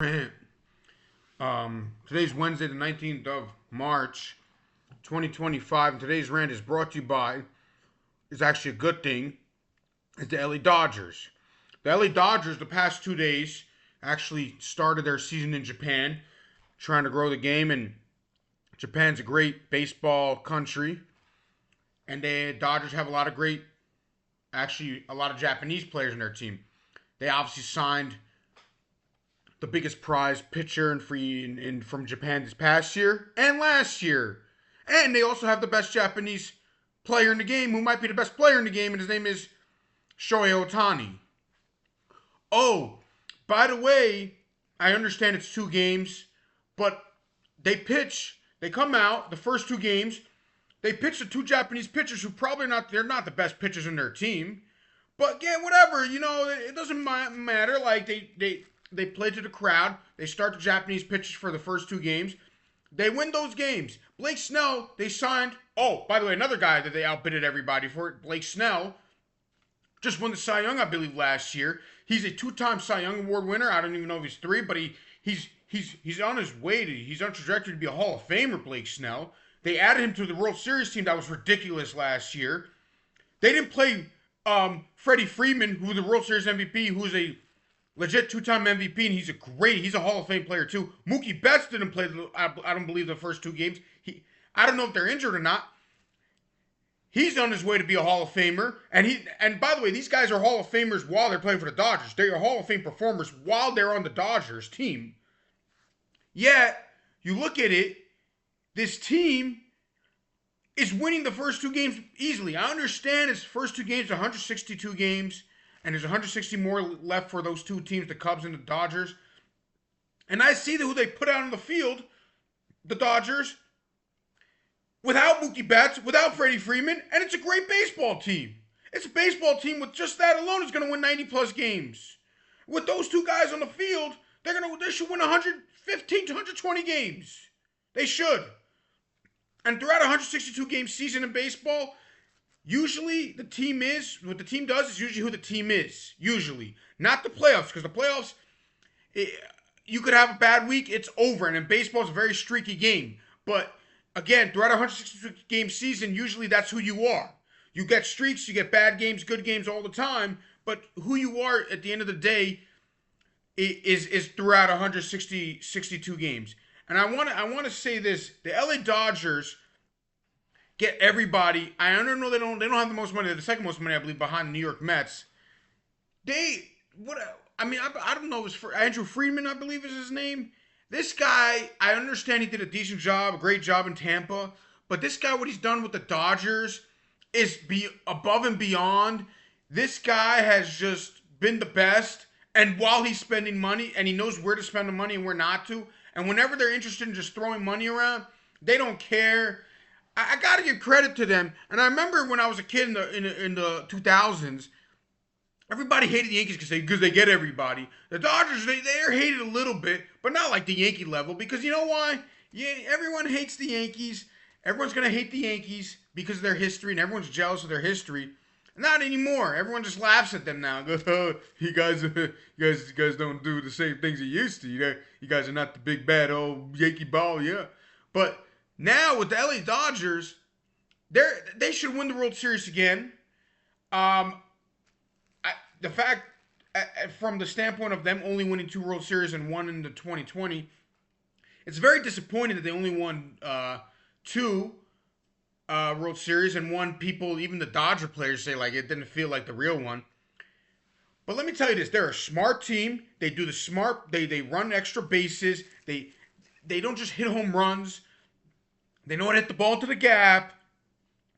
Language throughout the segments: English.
rant. Today's Wednesday, the 19th of March, 2025, and today's rant is brought to you by, is actually a good thing, is the LA Dodgers. The LA Dodgers, the past 2 days, actually started their season in Japan, trying to grow the game, and Japan's a great baseball country, and the Dodgers have a lot of Japanese players in their team. They obviously signed the biggest prize pitcher and from Japan this past year and last year. And they also have the best Japanese player in the game, who might be the best player in the game, and his name is Shohei Ohtani. Oh, by the way, I understand it's 2 games, but they come out, the first 2 games, they pitch the 2 Japanese pitchers who they're not the best pitchers in their team. But yeah, whatever, it doesn't matter. Like, they play to the crowd. They start the Japanese pitchers for the first 2 games. They win those games. Blake Snell, they signed. Oh, by the way, another guy that they outbidded everybody for, Blake Snell, just won the Cy Young, I believe, last year. He's a 2-time Cy Young Award winner. I don't even know if he's 3, but he's on his way he's on trajectory to be a Hall of Famer, Blake Snell. They added him to the World Series team that was ridiculous last year. They didn't play Freddie Freeman, who was the World Series MVP, who's a legit 2-time MVP, and he's a Hall of Fame player too. Mookie Betts didn't play, I don't believe, the first 2 games. I don't know if they're injured or not. He's on his way to be a Hall of Famer, and by the way, these guys are Hall of Famers while they're playing for the Dodgers. They are Hall of Fame performers while they're on the Dodgers team. Yet, you look at it, this team is winning the first 2 games easily. I understand it's first 2 games, 162 games, and there's 160 more left for those 2 teams, the Cubs and the Dodgers. And I see who they put out on the field, the Dodgers, without Mookie Betts, without Freddie Freeman, and it's a great baseball team. It's a baseball team with just that alone is going to win 90-plus games. With those 2 guys on the field, they should win 115 to 120 games. They should. And throughout a 162-game season in baseball, usually what the team does is usually who the team is. Usually. Not the playoffs, because the playoffs, you could have a bad week, it's over. And in baseball, it's a very streaky game. But again, throughout a 162-game season, usually that's who you are. You get streaks, you get bad games, good games all the time. But who you are at the end of the day is throughout 162 games. And I want to say this: the LA Dodgers get everybody. I don't know, they don't have the most money. They're the second most money, I believe, behind the New York Mets. I don't know. It was Andrew Friedman, I believe, is his name. This guy, I understand he did a decent job, a great job in Tampa. But this guy, what he's done with the Dodgers is above and beyond. This guy has just been the best. And while he's spending money, and he knows where to spend the money and where not to, and whenever they're interested in just throwing money around, they don't care. I got to give credit to them. And I remember when I was a kid in the 2000s, everybody hated the Yankees because they get everybody. The Dodgers, they're hated a little bit, but not like the Yankee level. Because you know why? Yeah, everyone hates the Yankees. Everyone's going to hate the Yankees because of their history, and everyone's jealous of their history. Not anymore. Everyone just laughs at them now and goes, "Oh, you guys don't do the same things you used to. You guys are not the big bad old Yankee ball, yeah." But now with the LA Dodgers, they should win the World Series again. The fact, from the standpoint of them only winning 2 World Series and 1 in the 2020, it's very disappointing that they only won 2 World Series, and one, people, even the Dodger players, say like it didn't feel like the real one. But let me tell you this: they're a smart team. They do the smart. They run extra bases. They don't just hit home runs. They know how to hit the ball to the gap.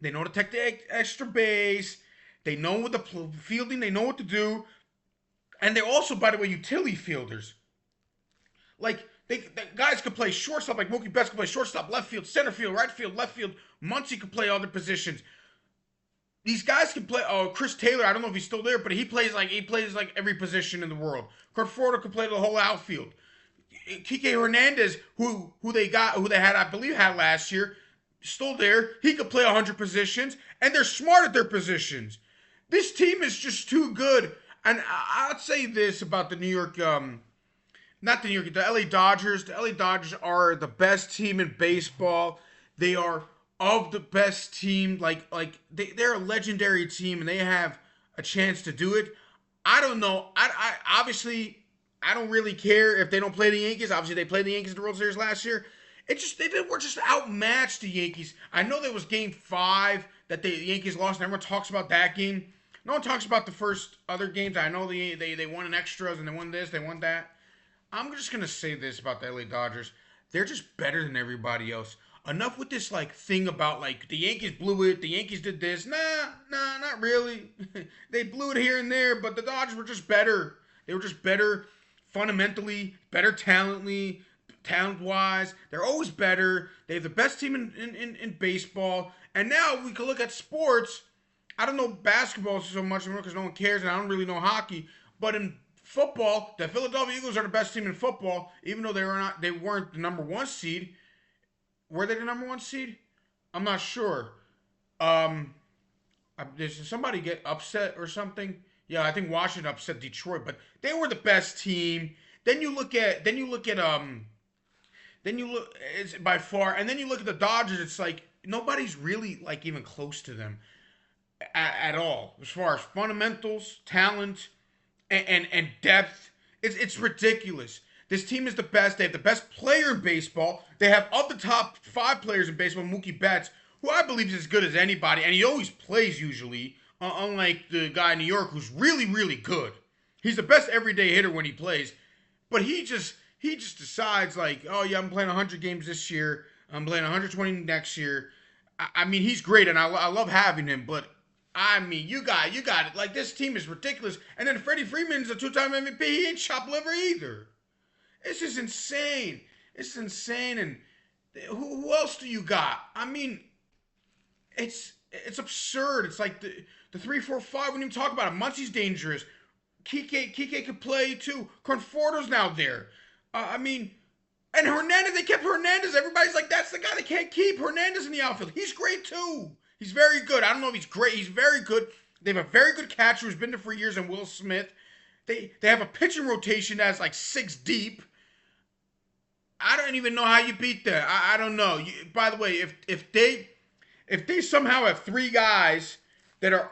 They know how to take the extra base. They know with the fielding. They know what to do. And they're also, by the way, utility fielders. Like, the guys could play shortstop, like Mookie Betts could play shortstop, left field, center field, right field, left field. Muncy could play other positions. These guys can play. Oh, Chris Taylor, I don't know if he's still there, but he plays like every position in the world. Kurt Forder could play the whole outfield. Kike Hernandez, who they had, I believe, had last year, still there. He could play 100 positions, and they're smart at their positions. This team is just too good. And I'd say this about the New York not the New York, the LA Dodgers. The LA Dodgers are the best team in baseball. They are of the best team. They're a legendary team, and they have a chance to do it. I don't know. I obviously I don't really care if they don't play the Yankees. Obviously, they played the Yankees in the World Series last year. They were just outmatched the Yankees. I know there was Game 5 that the Yankees lost, and everyone talks about that game. No one talks about the first other games. I know they won in extras and they won this, they won that. I'm just gonna say this about the LA Dodgers: they're just better than everybody else. Enough with this thing about the Yankees blew it, the Yankees did this. Nah, not really. They blew it here and there, but the Dodgers were just better. They were just better fundamentally, better talent wise. They're always better. They have the best team in baseball. And now we can look at sports. I don't know basketball so much anymore because no one cares, and I don't really know hockey. But in football, the Philadelphia Eagles are the best team in football, even though they weren't the number one seed. Were they the number one seed? I'm not sure. Did somebody get upset or something? Yeah, I think Washington upset Detroit, but they were the best team. Then you look at it's by far, and then you look at the Dodgers. It's nobody's really even close to them at all as far as fundamentals, talent, and depth. It's ridiculous. This team is the best. They have the best player in baseball. They have of the top 5 players in baseball, Mookie Betts, who I believe is as good as anybody, and he always plays usually. Unlike the guy in New York, who's really, really good. He's the best everyday hitter when he plays, but he just decides oh yeah, I'm playing 100 games this year. I'm playing 120 next year. I mean, he's great, and I love having him, but I mean, you got it. This team is ridiculous. And then Freddie Freeman's a 2-time MVP. He ain't chopped liver either. It's just insane. It's insane. And who else do you got? I mean, it's absurd. It's the 3-4-5. We didn't even talk about it. Muncie's dangerous. Kike could play too. Conforto's now there. I mean, and Hernandez, they kept Hernandez. Everybody's that's the guy they can't keep. Hernandez in the outfield. He's great too. He's very good. I don't know if he's great. He's very good. They have a very good catcher who's been there for years, and Will Smith. They have a pitching rotation that's 6 deep. I don't even know how you beat that. I don't know. By the way, if they somehow have 3 guys that are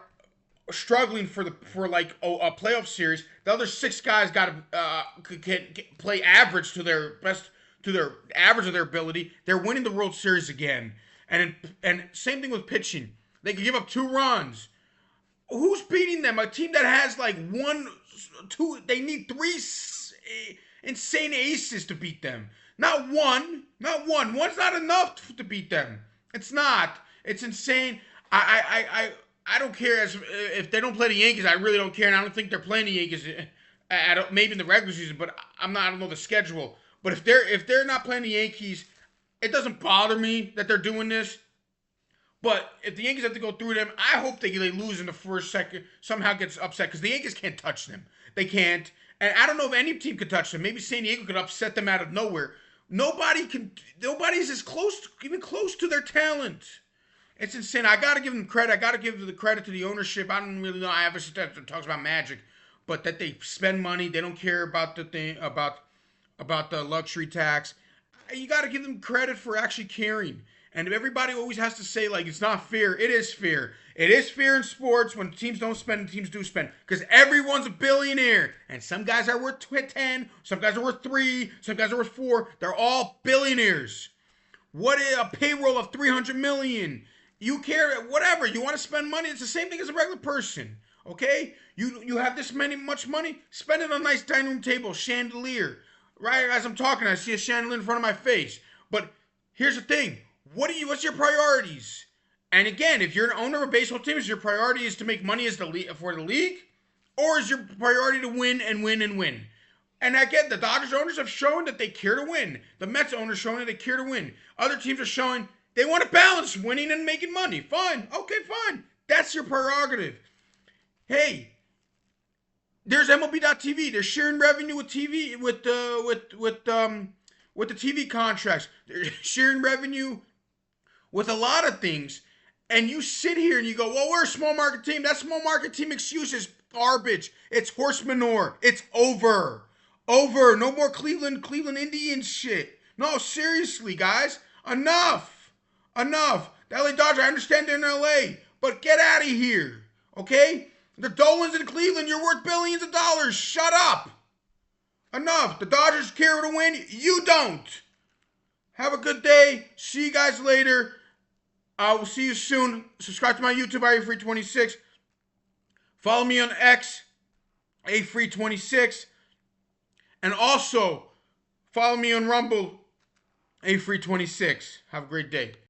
struggling for a playoff series, the other 6 guys can play average to their best, to their average of their ability. They're winning the World Series again. And same thing with pitching. They can give up 2 runs. Who's beating them? A team that has 1, 2. They need 3 insane aces to beat them. Not one. One's not enough to beat them. It's not. It's insane. I don't care if they don't play the Yankees. I really don't care, and I don't think they're playing the Yankees maybe in the regular season. But I don't know the schedule. But if they're not playing the Yankees, it doesn't bother me that they're doing this. But if the Yankees have to go through them, I hope they lose in the first, second, somehow gets upset because the Yankees can't touch them. They can't. And I don't know if any team could touch them. Maybe San Diego could upset them out of nowhere. Nobody's even close to their talent. It's insane. I gotta give them credit. I gotta give the credit to the ownership. I don't really know. I have a stat that talks about Magic, but that they spend money. They don't care about the thing about the luxury tax. You gotta give them credit for actually caring. And everybody always has to say it's not fair. It is fair. It is fair in sports when teams don't spend and teams do spend. Because everyone's a billionaire. And some guys are worth 10. Some guys are worth 3. Some guys are worth 4. They're all billionaires. What is a payroll of $300 million? You care, whatever. You want to spend money. It's the same thing as a regular person. Okay? You have this much money. Spend it on a nice dining room table. Chandelier. Right as I'm talking, I see a chandelier in front of my face. But here's the thing. What's your priorities? And again, if you're an owner of a baseball team, is your priority is to make money for the league? Or is your priority to win and win and win? And again, the Dodgers owners have shown that they care to win. The Mets owners showing that they care to win. Other teams are showing they want to balance winning and making money. Fine. Okay, fine. That's your prerogative. Hey, there's MLB.TV. They're sharing revenue with TV with the TV contracts. They're sharing revenue with a lot of things. And you sit here and you go, well, we're a small market team. That small market team excuse is garbage. It's horse manure. It's over. Over. No more Cleveland Indians shit. No, seriously, guys. Enough. Enough. The LA Dodgers, I understand they're in LA, but get out of here. Okay? The Dolans in Cleveland, you're worth billions of dollars. Shut up. Enough. The Dodgers care to win. You don't. Have a good day. See you guys later. I will see you soon. Subscribe to my YouTube, AFree26. Follow me on X, AFree26. And also, follow me on Rumble, AFree26. Have a great day.